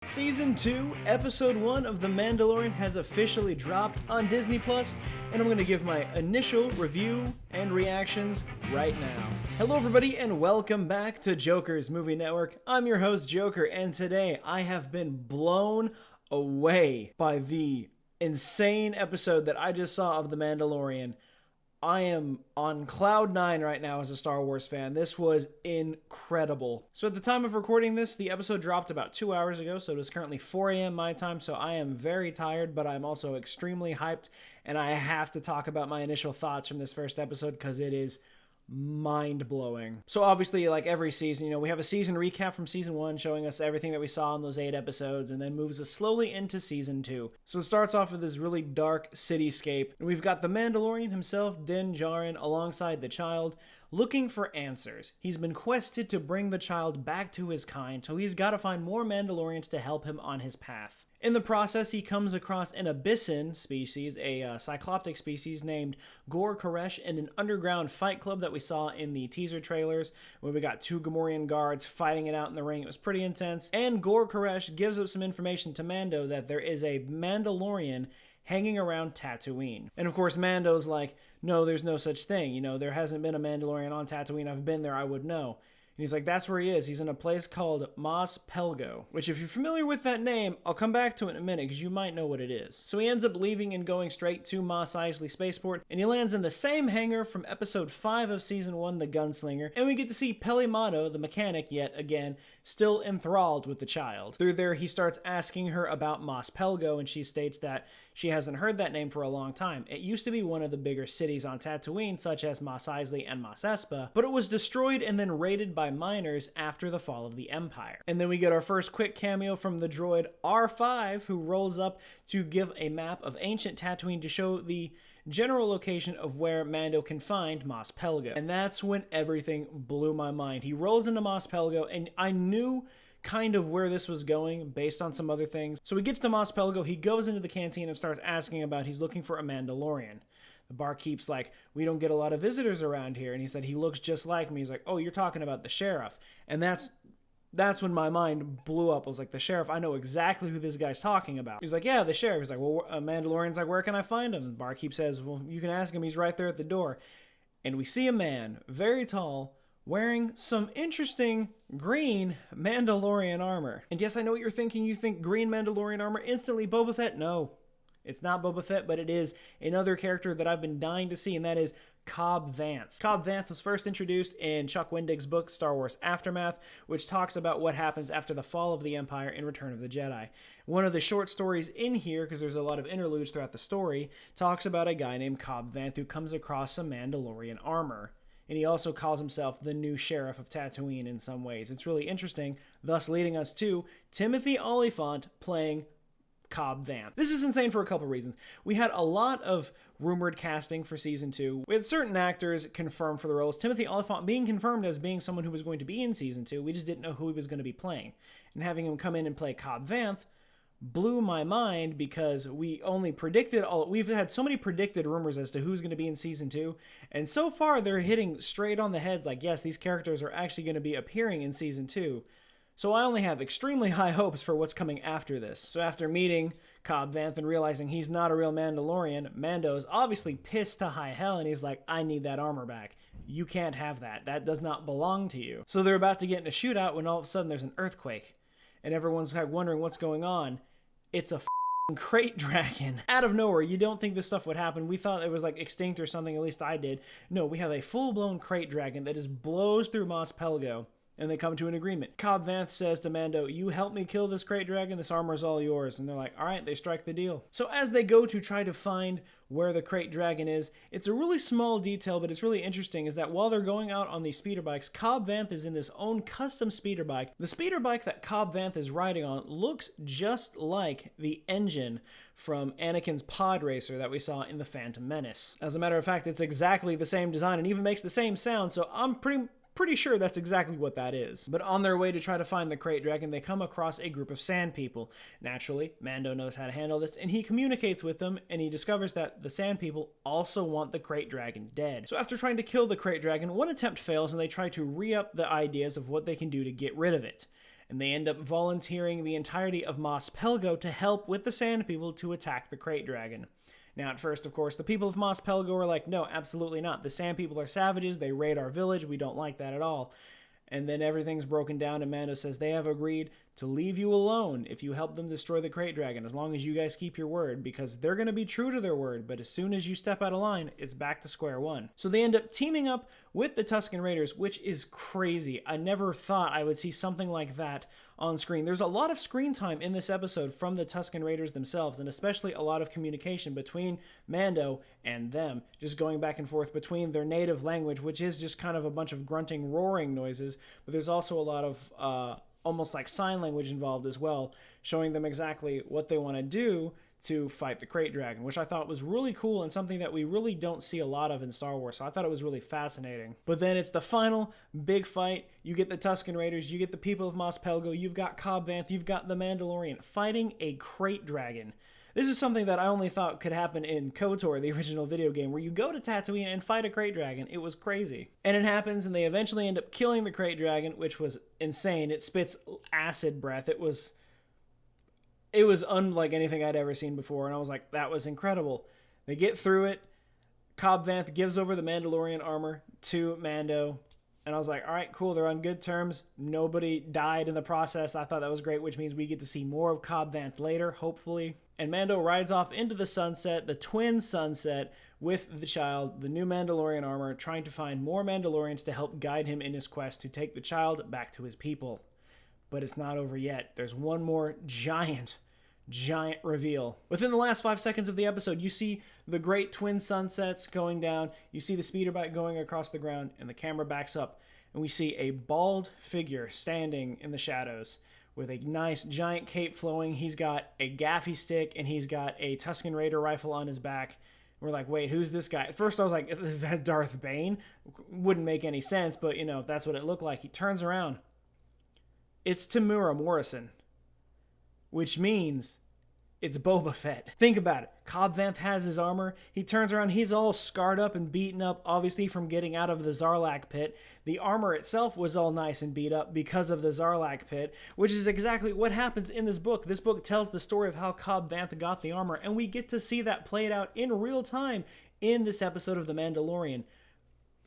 Season 2, Episode 1 of The Mandalorian has officially dropped on Disney+, and I'm going to give my initial review and reactions right now. Hello everybody, and welcome back to Joker's Movie Network. I'm your host, Joker, and today I have been blown away by the insane episode that I just saw of The Mandalorian. I am on cloud 9 right now as a Star Wars fan. This was incredible. So at the time of recording this, the episode dropped about 2 hours ago, so it is currently 4 a.m. my time, so I am very tired, but I'm also extremely hyped, and I have to talk about my initial thoughts from this first episode because it is mind-blowing. So obviously, like every season, we have a season recap from season 1 showing us everything that we saw in those 8 episodes and then moves us slowly into season 2. So it starts off with this really dark cityscape, and we've got the Mandalorian himself, Din Djarin, alongside the child, looking for answers. He's been quested to bring the child back to his kind, so he's got to find more Mandalorians to help him on his path. In the process, he comes across an Abyssin species, a cycloptic species named Gor Koresh, in an underground fight club that we saw in the teaser trailers, where we got 2 Gamorrean guards fighting it out in the ring. It was pretty intense. And Gor Koresh gives up some information to Mando that there is a Mandalorian hanging around Tatooine. And of course, Mando's like, no, there's no such thing. There hasn't been a Mandalorian on Tatooine. I've been there. I would know. And he's like, that's where he is. He's in a place called Mos Pelgo, which if you're familiar with that name, I'll come back to it in a minute because you might know what it is. So he ends up leaving and going straight to Mos Eisley Spaceport, and he lands in the same hangar from episode 5 of season 1, The Gunslinger, and we get to see Peli Motto, the mechanic, yet again, still enthralled with the child. Through there, he starts asking her about Mos Pelgo, and she states that she hasn't heard that name for a long time. It used to be one of the bigger cities on Tatooine, such as Mos Eisley and Mos Espa, but it was destroyed and then raided by miners after the fall of the Empire. And then we get our first quick cameo from the droid R5, who rolls up to give a map of ancient Tatooine to show the general location of where Mando can find Mos Pelgo. And that's when everything blew my mind. He rolls into Mos Pelgo, and I knew kind of where this was going based on some other things. So he gets to Mos Pelgo, he goes into the canteen and starts asking about he's looking for a Mandalorian. The barkeep's like, we don't get a lot of visitors around here. And he said, he looks just like me. He's like, oh, you're talking about the sheriff. And that's when my mind blew up. I was like, the sheriff, I know exactly who this guy's talking about. He's like, yeah, the sheriff. He's like, well, Mandalorian's like, where can I find him? The barkeep says, well, you can ask him. He's right there at the door. And we see a man, very tall, wearing some interesting green Mandalorian armor. And yes, I know what you're thinking. You think green Mandalorian armor, instantly Boba Fett? No, it's not Boba Fett, but it is another character that I've been dying to see, and that is Cobb Vanth. Cobb Vanth was first introduced in Chuck Wendig's book, Star Wars Aftermath, which talks about what happens after the fall of the Empire in Return of the Jedi. One of the short stories in here, because there's a lot of interludes throughout the story, talks about a guy named Cobb Vanth who comes across some Mandalorian armor. And he also calls himself the new sheriff of Tatooine in some ways. It's really interesting, thus leading us to Timothy Olyphant playing Cobb Vanth. This is insane for a couple reasons. We had a lot of rumored casting for season 2. We had certain actors confirmed for the roles. Timothy Olyphant being confirmed as being someone who was going to be in season 2. We just didn't know who he was going to be playing. And having him come in and play Cobb Vanth blew my mind because we've had so many predicted rumors as to who's going to be in season 2, and so far they're hitting straight on the head, like, yes, these characters are actually going to be appearing in season 2. So I only have extremely high hopes for what's coming after this. So after meeting Cobb Vanth and realizing he's not a real Mandalorian, Mando's obviously pissed to high hell, and he's like, I need that armor back. You can't have that. That does not belong to you. So they're about to get in a shootout when all of a sudden there's an earthquake, and everyone's like wondering what's going on. It's a crate dragon. Out of nowhere, you don't think this stuff would happen. We thought it was like extinct or something, at least I did. No, we have a full-blown crate dragon that just blows through Mos Pelgo, and they come to an agreement. Cobb Vanth says to Mando, you help me kill this crate dragon, this armor is all yours. And they're like, all right, they strike the deal. So as they go to try to find where the crate dragon is, it's a really small detail, but it's really interesting, is that while they're going out on these speeder bikes, Cobb Vanth is in his own custom speeder bike. The speeder bike that Cobb Vanth is riding on looks just like the engine from Anakin's pod racer that we saw in The Phantom Menace. As a matter of fact, it's exactly the same design and even makes the same sound, so I'm pretty sure that's exactly what that is. But on their way to try to find the crate dragon, they come across a group of sand people. Naturally, Mando knows how to handle this, and he communicates with them, and he discovers that the sand people also want the crate dragon dead. So after trying to kill the crate dragon, one attempt fails, and they try to re-up the ideas of what they can do to get rid of it. and they end up volunteering the entirety of Mos Pelgo to help with the Sand People to attack the Krayt Dragon. Now, at first, of course, the people of Mos Pelgo are like, no, absolutely not. The Sand People are savages. They raid our village. We don't like that at all. And then everything's broken down, and Mando says they have agreed to leave you alone if you help them destroy the Krayt Dragon, as long as you guys keep your word, because they're going to be true to their word, but as soon as you step out of line, it's back to square one. So they end up teaming up with the Tusken Raiders, which is crazy. I never thought I would see something like that on screen. There's a lot of screen time in this episode from the Tusken Raiders themselves, and especially a lot of communication between Mando and them, just going back and forth between their native language, which is just kind of a bunch of grunting, roaring noises, but there's also a lot of almost like sign language involved as well, showing them exactly what they want to do to fight the Krayt Dragon, which I thought was really cool and something that we really don't see a lot of in Star Wars, so I thought it was really fascinating. But then it's the final big fight. You get the Tusken Raiders, you get the people of Mos Pelgo, you've got Cobb Vanth, you've got the Mandalorian fighting a Krayt Dragon. This is something that I only thought could happen in KOTOR, the original video game, where you go to Tatooine and fight a Krayt Dragon. It was crazy. And it happens, and they eventually end up killing the Krayt Dragon, which was insane. It spits acid breath. It was unlike anything I'd ever seen before, and I was like, that was incredible. They get through it. Cobb Vanth gives over the Mandalorian armor to Mando, and I was like, all right, cool, they're on good terms. Nobody died in the process. I thought that was great, which means we get to see more of Cobb Vanth later, hopefully. And Mando rides off into the sunset, the twin sunset, with the child, the new Mandalorian armor, trying to find more Mandalorians to help guide him in his quest to take the child back to his people. But it's not over yet. There's one more giant reveal. Within the last 5 seconds of the episode, you see the great twin sunsets going down, you see the speeder bike going across the ground, and the camera backs up, and we see a bald figure standing in the shadows with a nice giant cape flowing. He's got a gaffy stick, and he's got a Tusken Raider rifle on his back. We're like, wait, who's this guy? At first I was like, is that Darth Bane? Wouldn't make any sense, but you know, that's what it looked like. He turns around. It's Temuera Morrison, which means it's Boba Fett. Think about it. Cobb Vanth has his armor. He turns around. He's all scarred up and beaten up, obviously from getting out of the Sarlacc pit. The armor itself was all nice and beat up because of the Sarlacc pit, which is exactly what happens in this book. This book tells the story of how Cobb Vanth got the armor, and we get to see that played out in real time in this episode of The Mandalorian.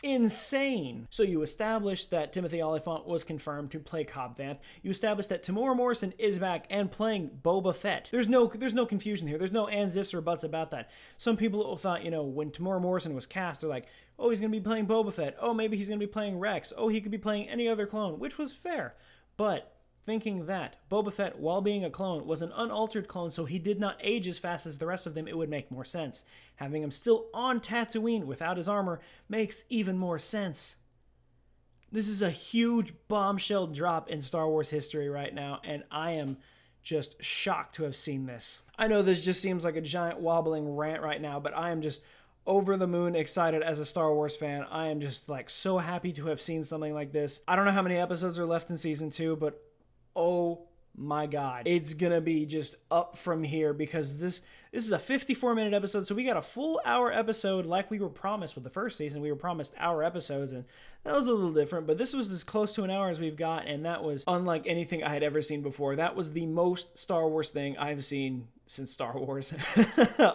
Insane. So you establish that Timothy Olyphant was confirmed to play Cobb Vanth. You establish that Temuera Morrison is back and playing Boba Fett. There's no confusion here. There's no ands, ifs, or buts about that. Some people thought, you know, when Temuera Morrison was cast, they're like, oh, he's going to be playing Boba Fett. Oh, maybe he's going to be playing Rex. Oh, he could be playing any other clone, which was fair. But thinking that Boba Fett, while being a clone, was an unaltered clone, so he did not age as fast as the rest of them, it would make more sense. Having him still on Tatooine without his armor makes even more sense. This is a huge bombshell drop in Star Wars history right now, and I am just shocked to have seen this. I know this just seems like a giant wobbling rant right now, but I am just over the moon excited as a Star Wars fan. I am just like so happy to have seen something like this. I don't know how many episodes are left in season 2, but oh my god, it's gonna be just up from here, because this is a 54-minute episode, so we got a full hour episode like we were promised with the first season. We were promised hour episodes, and that was a little different, but this was as close to an hour as we've got, and that was unlike anything I had ever seen before. That was the most Star Wars thing I've seen since Star Wars,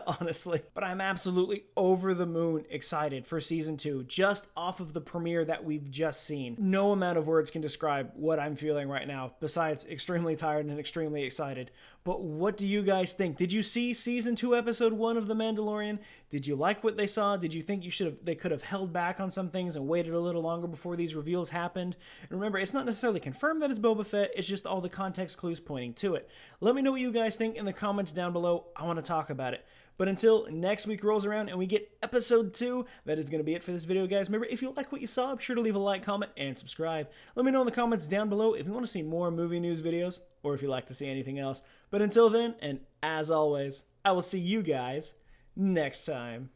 honestly. But I'm absolutely over the moon excited for season 2, just off of the premiere that we've just seen. No amount of words can describe what I'm feeling right now, besides extremely tired and extremely excited. But what do you guys think? Did you see season 2, episode 1 of The Mandalorian? Did you like what they saw? Did you think they could have held back on some things and waited a little longer before these reveals happened? And remember, it's not necessarily confirmed that it's Boba Fett, it's just all the context clues pointing to it. Let me know what you guys think in the comments down below. I want to talk about it. But until next week rolls around and we get episode 2, that is going to be it for this video, guys. Remember, if you like what you saw, be sure to leave a like, comment, and subscribe. Let me know in the comments down below if you want to see more movie news videos, or if you'd like to see anything else. But until then, and as always, I will see you guys next time.